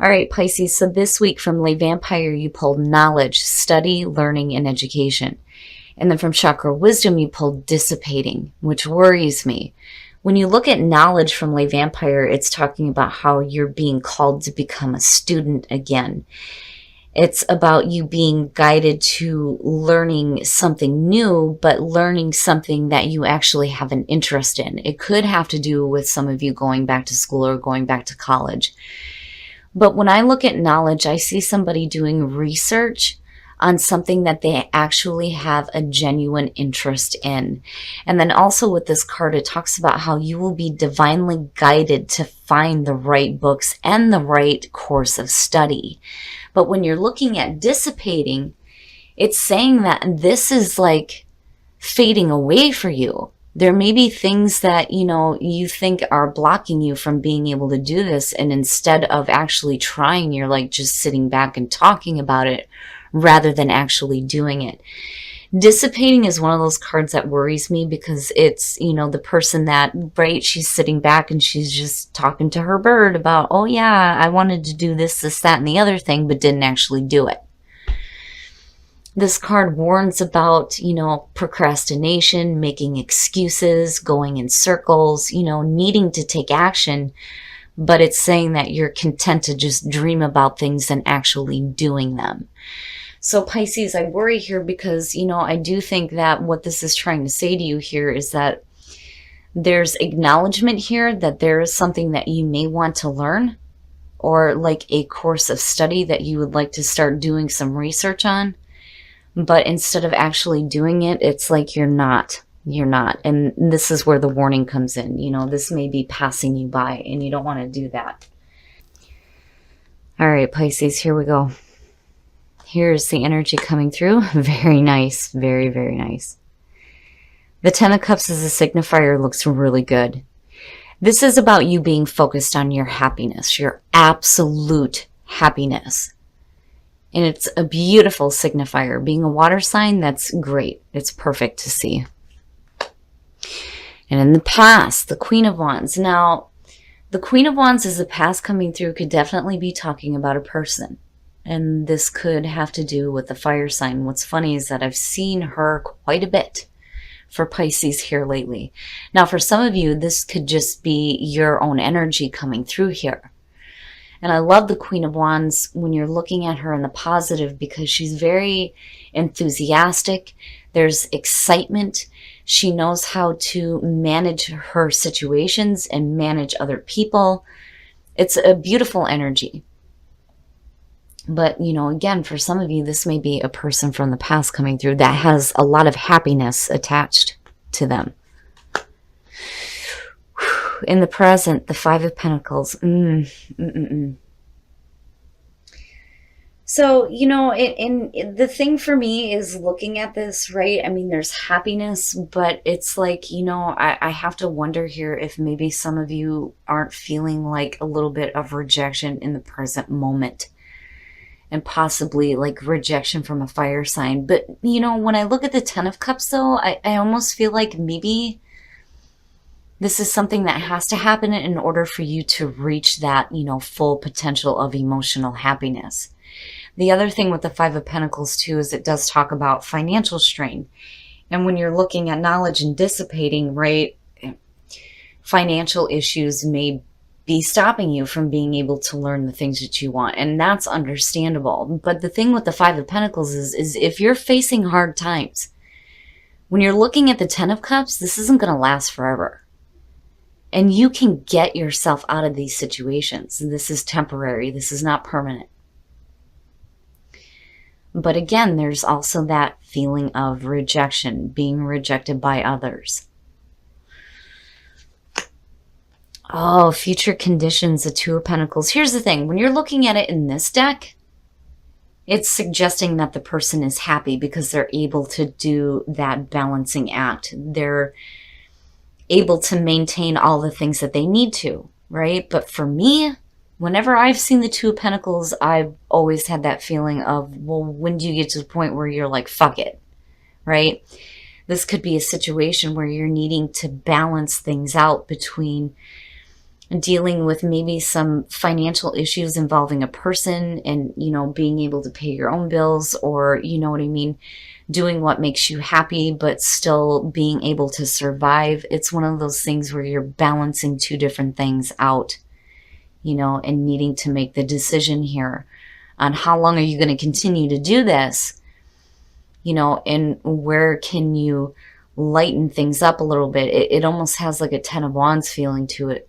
All right, Pisces. So this week from Lay Vampire, you pulled knowledge, study, learning, and education. And then from Chakra Wisdom, you pulled dissipating, which worries me. When you look at knowledge from Lay Vampire, it's talking about how you're being called to become a student again. It's about you being guided to learning something new, but learning something that you actually have an interest in. It could have to do with some of you going back to school or going back to college. But when I look at knowledge, I see somebody doing research on something that they actually have a genuine interest in. And then also with this card, it talks about how you will be divinely guided to find the right books and the right course of study. But when you're looking at dissipating, it's saying that this is like fading away for you. There may be things that, you think are blocking you from being able to do this. And instead of actually trying, you're like just sitting back and talking about it rather than actually doing it. Dissipating is one of those cards that worries me because it's, the person that, right, she's sitting back and she's just talking to her bird about, oh yeah, I wanted to do this, that, and the other thing, but didn't actually do it. This card warns about, procrastination, making excuses, going in circles, needing to take action, but it's saying that you're content to just dream about things than actually doing them. So Pisces, I worry here because, I do think that what this is trying to say to you here is that there's acknowledgement here that there is something that you may want to learn, or like a course of study that you would like to start doing some research on. But instead of actually doing it, it's like you're not. And this is where the warning comes in. This may be passing you by and you don't want to do that. All right, Pisces, here we go. Here's the energy coming through. Very nice. Very, very nice. The Ten of Cups as a signifier looks really good. This is about you being focused on your happiness, your absolute happiness. And it's a beautiful signifier. Being a water sign, that's great. It's perfect to see. And in the past, the Queen of Wands. Now, the Queen of Wands as the past coming through could definitely be talking about a person. And this could have to do with the fire sign. What's funny is that I've seen her quite a bit for Pisces here lately. Now, for some of you, this could just be your own energy coming through here. And I love the Queen of Wands when you're looking at her in the positive because she's very enthusiastic. There's excitement. She knows how to manage her situations and manage other people. It's a beautiful energy. But, again, for some of you, this may be a person from the past coming through that has a lot of happiness attached to them. In the present, the Five of Pentacles. So, and the thing for me is looking at this, right? I mean, there's happiness, but it's like, I have to wonder here if maybe some of you aren't feeling like a little bit of rejection in the present moment. And possibly like rejection from a fire sign. But, when I look at the Ten of Cups, though, I almost feel like maybe this is something that has to happen in order for you to reach that, full potential of emotional happiness. The other thing with the Five of Pentacles, too, is it does talk about financial strain. And when you're looking at knowledge and dissipating, right, financial issues may be stopping you from being able to learn the things that you want. And that's understandable. But the thing with the Five of Pentacles is if you're facing hard times, when you're looking at the Ten of Cups, this isn't going to last forever. And you can get yourself out of these situations. This is temporary. This is not permanent. But again, there's also that feeling of rejection, being rejected by others. Oh, future conditions, the Two of Pentacles. Here's the thing. When you're looking at it in this deck, it's suggesting that the person is happy because they're able to do that balancing act. They're able to maintain all the things that they need to, right? But for me, whenever I've seen the Two of Pentacles, I've always had that feeling of, well, when do you get to the point where you're like, fuck it, right? This could be a situation where you're needing to balance things out between dealing with maybe some financial issues involving a person and, being able to pay your own bills, or, you know what I mean, doing what makes you happy, but still being able to survive. It's one of those things where you're balancing two different things out, and needing to make the decision here on how long are you going to continue to do this, and where can you lighten things up a little bit. It almost has like a 10 of Wands feeling to it,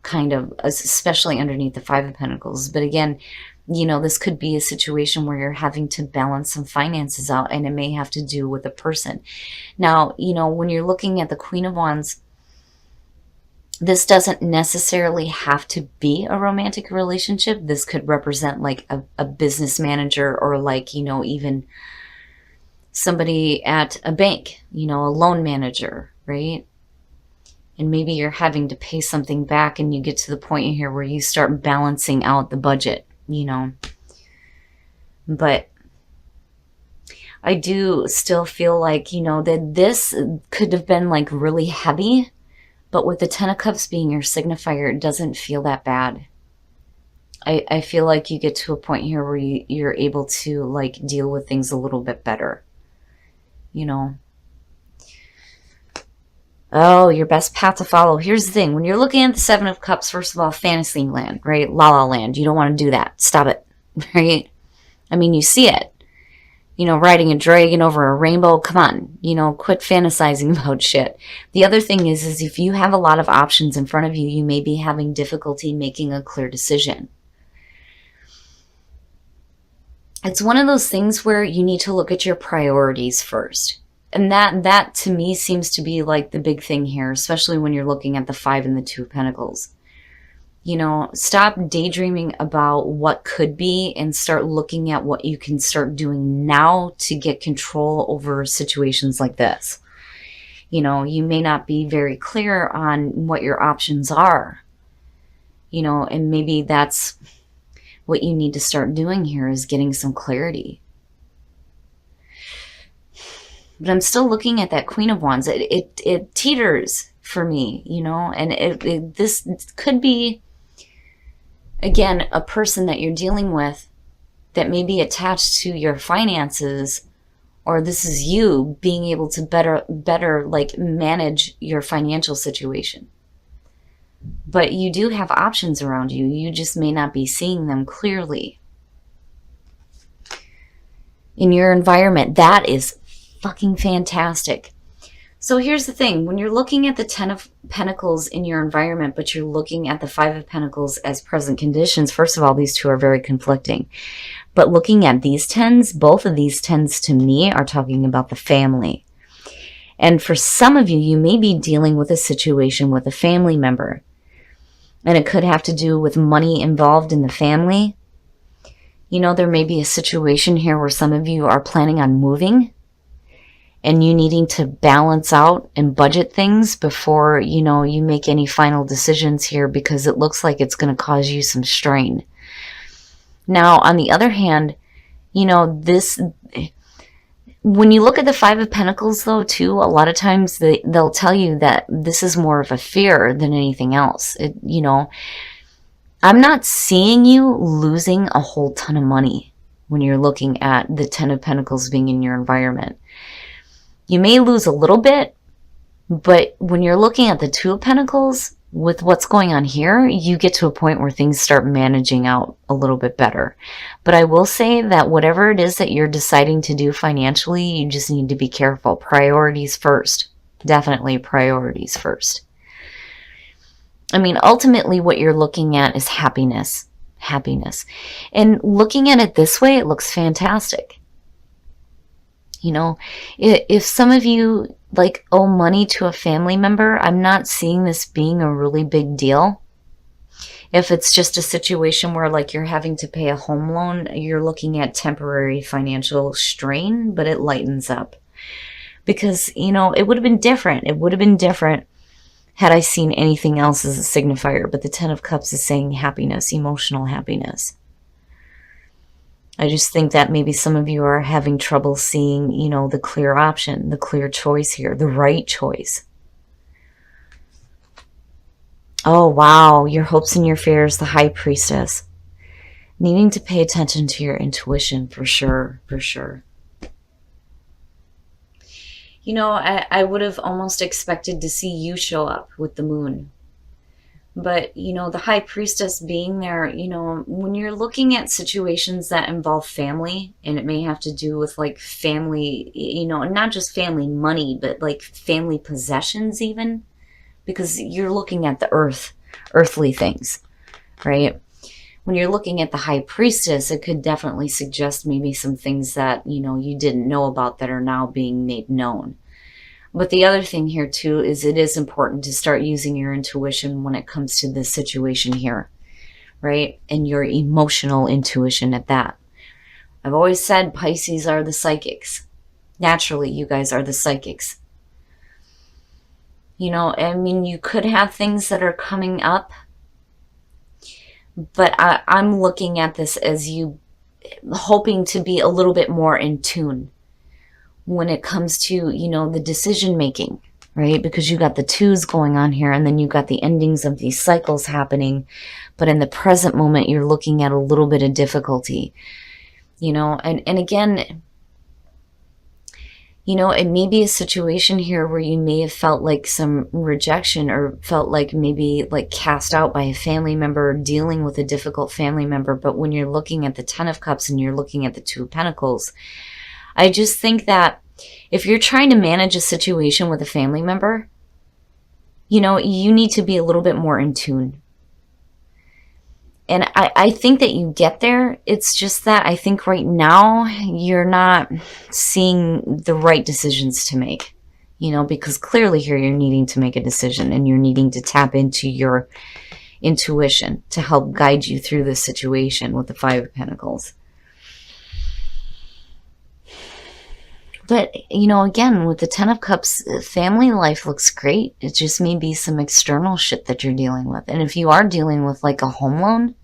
kind of, especially underneath the Five of Pentacles. But again, this could be a situation where you're having to balance some finances out, and it may have to do with a person. Now, when you're looking at the Queen of Wands, this doesn't necessarily have to be a romantic relationship. This could represent like a business manager, or like, even somebody at a bank, a loan manager, right? And maybe you're having to pay something back, and you get to the point here where you start balancing out the budget, But I do still feel like, that this could have been like really heavy, but with the Ten of Cups being your signifier, it doesn't feel that bad. I feel like you get to a point here where you're able to like deal with things a little bit better, Oh, your best path to follow. Here's the thing. When you're looking at the Seven of Cups, first of all, fantasy land, right? La La Land. You don't want to do that. Stop it, right? I mean, you see it. Riding a dragon over a rainbow. Come on. Quit fantasizing about shit. The other thing is if you have a lot of options in front of you, you may be having difficulty making a clear decision. It's one of those things where you need to look at your priorities first. And that to me seems to be like the big thing here, especially when you're looking at the Five and the Two of Pentacles. Stop daydreaming about what could be and start looking at what you can start doing now to get control over situations like this. You may not be very clear on what your options are, and maybe that's what you need to start doing here, is getting some clarity. But I'm still looking at that Queen of Wands. It teeters for me, and this could be, again, a person that you're dealing with that may be attached to your finances, or this is you being able to better like manage your financial situation. But you do have options around you. You just may not be seeing them clearly. In your environment, that is fucking fantastic. So here's the thing. When you're looking at the Ten of Pentacles in your environment, but you're looking at the Five of Pentacles as present conditions, first of all, these two are very conflicting. But looking at these tens, both of these tens to me are talking about the family. And for some of you, you may be dealing with a situation with a family member. And it could have to do with money involved in the family. There may be a situation here where some of you are planning on moving, and you needing to balance out and budget things before, you make any final decisions here, because it looks like it's going to cause you some strain. Now, on the other hand, when you look at the Five of Pentacles, though, too, a lot of times they'll tell you that this is more of a fear than anything else. I'm not seeing you losing a whole ton of money when you're looking at the Ten of Pentacles being in your environment. You may lose a little bit, but when you're looking at the Two of Pentacles, with what's going on here, you get to a point where things start managing out a little bit better. But I will say that whatever it is that you're deciding to do financially, you just need to be careful. Priorities first. Definitely priorities first. I mean, ultimately what you're looking at is happiness. Happiness. And looking at it this way, it looks fantastic. If some of you like owe money to a family member, I'm not seeing this being a really big deal. If it's just a situation where like you're having to pay a home loan, you're looking at temporary financial strain, but it lightens up. Because, it would have been different. It would have been different had I seen anything else as a signifier. But the Ten of Cups is saying happiness, emotional happiness. I just think that maybe some of you are having trouble seeing, the clear option, the clear choice here, the right choice. Oh, wow. Your hopes and your fears, the High Priestess. Needing to pay attention to your intuition for sure, for sure. You know, I would have almost expected to see you show up with the moon. But, you know, the High Priestess being there, you know, when you're looking at situations that involve family, and it may have to do with like family, you know, not just family money, but like family possessions even, because you're looking at the earthly things, right? When you're looking at the High Priestess, it could definitely suggest maybe some things that, you know, you didn't know about that are now being made known. But the other thing here too is it is important to start using your intuition when it comes to this situation here, right? And your emotional intuition at that. I've always said Pisces are the psychics. Naturally, you guys are the psychics. You know, I mean, you could have things that are coming up, but I'm looking at this as you hoping to be a little bit more in tune when it comes to, you know, the decision making, right? Because you got the twos going on here, and then you got the endings of these cycles happening. But in the present moment, you're looking at a little bit of difficulty, you know, and again, you know, it may be a situation here where you may have felt like some rejection, or felt like maybe like cast out by a family member, or dealing with a difficult family member. But when you're looking at the Ten of Cups and you're looking at the Two of Pentacles, I just think that if you're trying to manage a situation with a family member, you know, you need to be a little bit more in tune. And I think that you get there. It's just that I think right now you're not seeing the right decisions to make, you know, because clearly here you're needing to make a decision, and you're needing to tap into your intuition to help guide you through this situation with the Five of Pentacles. But, you know, again, with the Ten of Cups, family life looks great. It just may be some external shit that you're dealing with. And if you are dealing with like a home loan,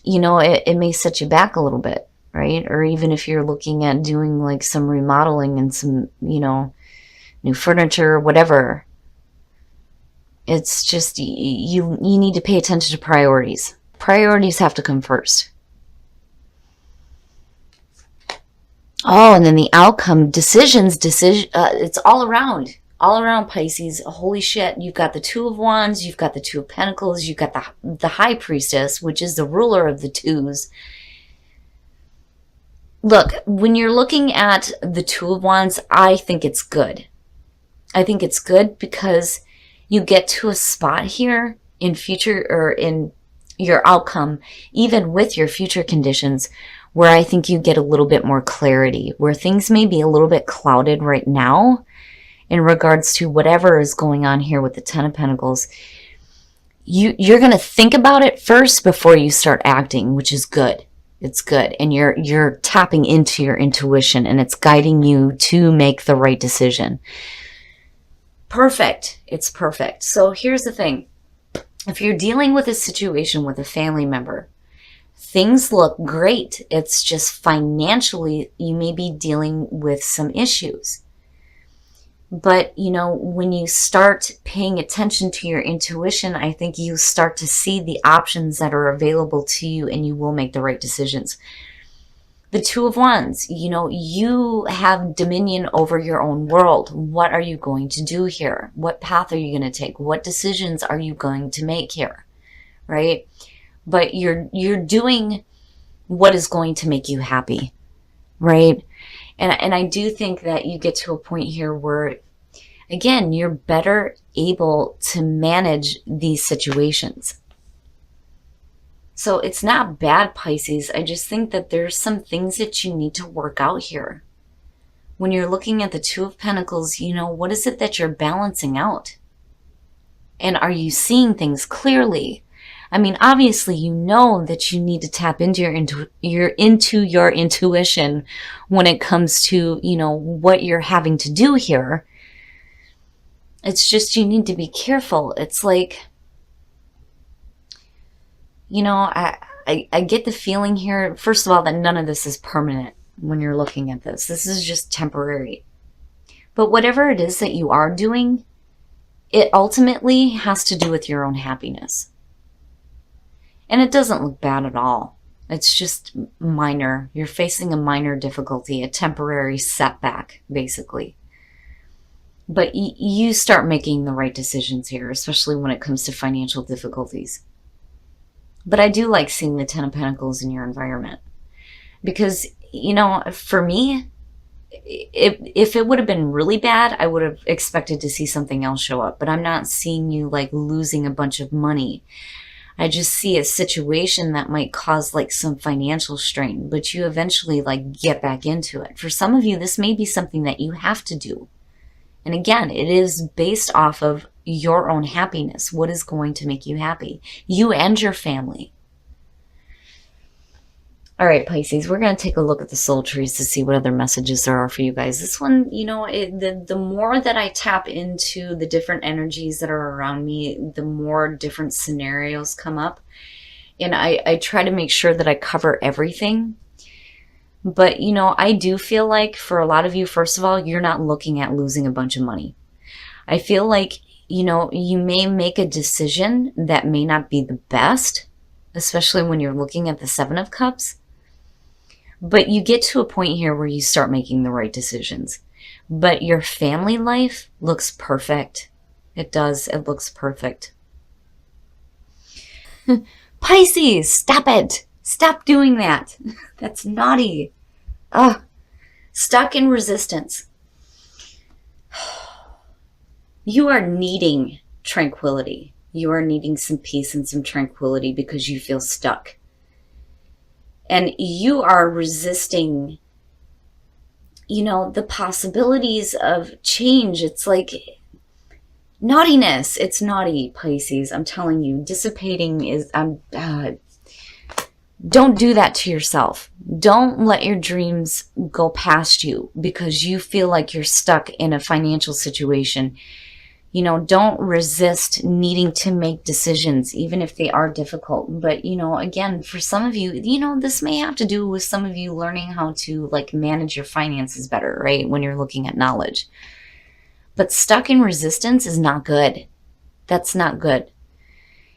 you know, it may set you back a little bit, right? Or even if you're looking at doing like some remodeling and some, you know, new furniture or whatever. It's just, you need to pay attention to priorities. Priorities have to come first. Oh, and then the outcome, decisions, it's all around Pisces. Holy shit, you've got the Two of Wands, you've got the Two of Pentacles, you've got the High Priestess, which is the ruler of the twos. Look, when you're looking at the Two of Wands, I think it's good. I think it's good because you get to a spot here in future, or in your outcome, even with your future conditions, where I think you get a little bit more clarity, where things may be a little bit clouded right now in regards to whatever is going on here with the Ten of Pentacles. You're going to think about it first before you start acting, which is good. It's good. And you're tapping into your intuition, and it's guiding you to make the right decision. Perfect. It's perfect. So here's the thing. If you're dealing with a situation with a family member, things look great. It's just financially, you may be dealing with some issues. But, you know, when you start paying attention to your intuition, I think you start to see the options that are available to you, and you will make the right decisions. The Two of Wands, you know, you have dominion over your own world. What are you going to do here? What path are you going to take? What decisions are you going to make here? Right? But you're doing what is going to make you happy, right? And I do think that you get to a point here where, again, you're better able to manage these situations. So it's not bad, Pisces. I just think that there's some things that you need to work out here. When you're looking at the Two of Pentacles, you know, what is it that you're balancing out? And are you seeing things clearly? I mean, obviously, you know that you need to tap into your intuition when it comes to, you know, what you're having to do here. It's just you need to be careful. It's like, you know, I get the feeling here, first of all, that none of this is permanent when you're looking at this. This is just temporary. But whatever it is that you are doing, it ultimately has to do with your own happiness. And it doesn't look bad at all. It's just minor. You're facing a minor difficulty, a temporary setback, basically. But you start making the right decisions here, especially when it comes to financial difficulties. But I do like seeing the Ten of Pentacles in your environment. Because, for me, if it would have been really bad, I would have expected to see something else show up. But I'm not seeing you like losing a bunch of money. I just see a situation that might cause like some financial strain, but you eventually like get back into it. For some of you, this may be something that you have to do. And again, it is based off of your own happiness. What is going to make you happy? You and your family. All right, Pisces, we're going to take a look at the soul trees to see what other messages there are for you guys. This one, the more that I tap into the different energies that are around me, the more different scenarios come up. And I try to make sure that I cover everything. But, I do feel like for a lot of you, first of all, you're not looking at losing a bunch of money. I feel like, you may make a decision that may not be the best, especially when you're looking at the Seven of Cups. But you get to a point here where you start making the right decisions. But your family life looks perfect. It does. It looks perfect. Pisces, stop it. Stop doing that. That's naughty. Ugh. Stuck in resistance. You are needing tranquility. You are needing some peace and some tranquility because you feel stuck. And you are resisting, the possibilities of change. It's like naughtiness. It's naughty, Pisces. I'm telling you, dissipating is, don't do that to yourself. Don't let your dreams go past you because you feel like you're stuck in a financial situation. Don't resist needing to make decisions, even if they are difficult. But, again, for some of you, this may have to do with some of you learning how to like manage your finances better, right? When you're looking at knowledge. But stuck in resistance is not good. That's not good.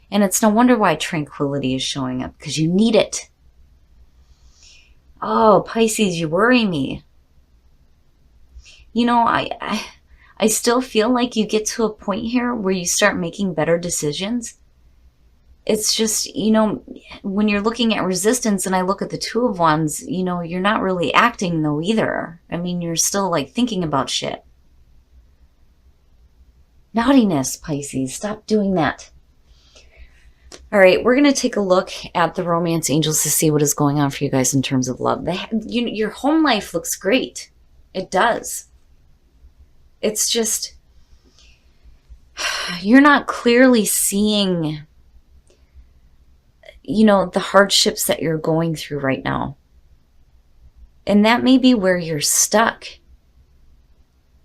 And it's no wonder why tranquility is showing up, because you need it. Oh, Pisces, you worry me. I still feel like you get to a point here where you start making better decisions. It's just, when you're looking at resistance and I look at the Two of Wands, you're not really acting though either. I mean, you're still like thinking about shit. Naughtiness, Pisces. Stop doing that. All right, we're going to take a look at the romance angels to see what is going on for you guys in terms of love. Your home life looks great. It does. It's just, you're not clearly seeing, the hardships that you're going through right now. And that may be where you're stuck.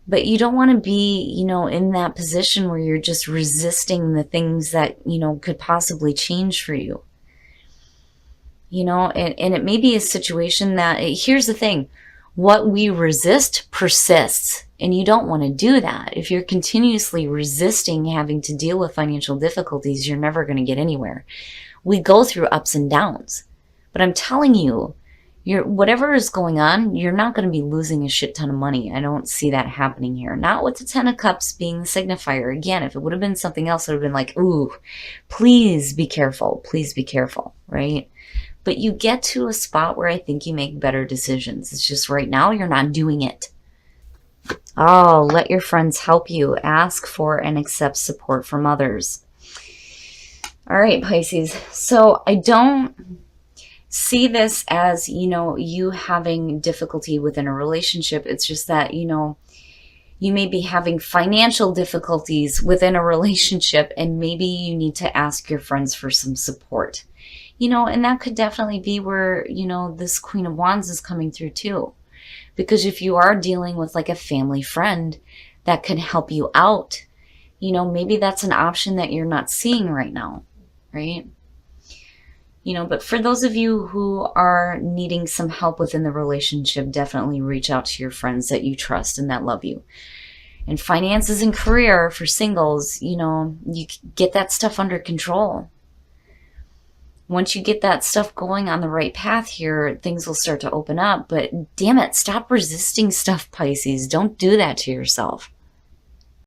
But you don't want to be, in that position where you're just resisting the things that, could possibly change for you. And it may be a situation that, here's the thing, what we resist persists. And you don't want to do that. If you're continuously resisting having to deal with financial difficulties, you're never going to get anywhere. We go through ups and downs. But I'm telling you, whatever is going on, you're not going to be losing a shit ton of money. I don't see that happening here. Not with the Ten of Cups being the signifier. Again, if it would have been something else, it would have been like, ooh, please be careful. Please be careful, right? But you get to a spot where I think you make better decisions. It's just right now you're not doing it. Oh, let your friends help you. Ask for and accept support from others. All right, Pisces. So I don't see this as, you having difficulty within a relationship. It's just that, you may be having financial difficulties within a relationship and maybe you need to ask your friends for some support. And that could definitely be where, this Queen of Wands is coming through too. Because if you are dealing with like a family friend that can help you out, maybe that's an option that you're not seeing right now, right? But for those of you who are needing some help within the relationship, definitely reach out to your friends that you trust and that love you. And finances and career for singles, you get that stuff under control. Once you get that stuff going on the right path here, things will start to open up. But damn it, stop resisting stuff, Pisces. Don't do that to yourself.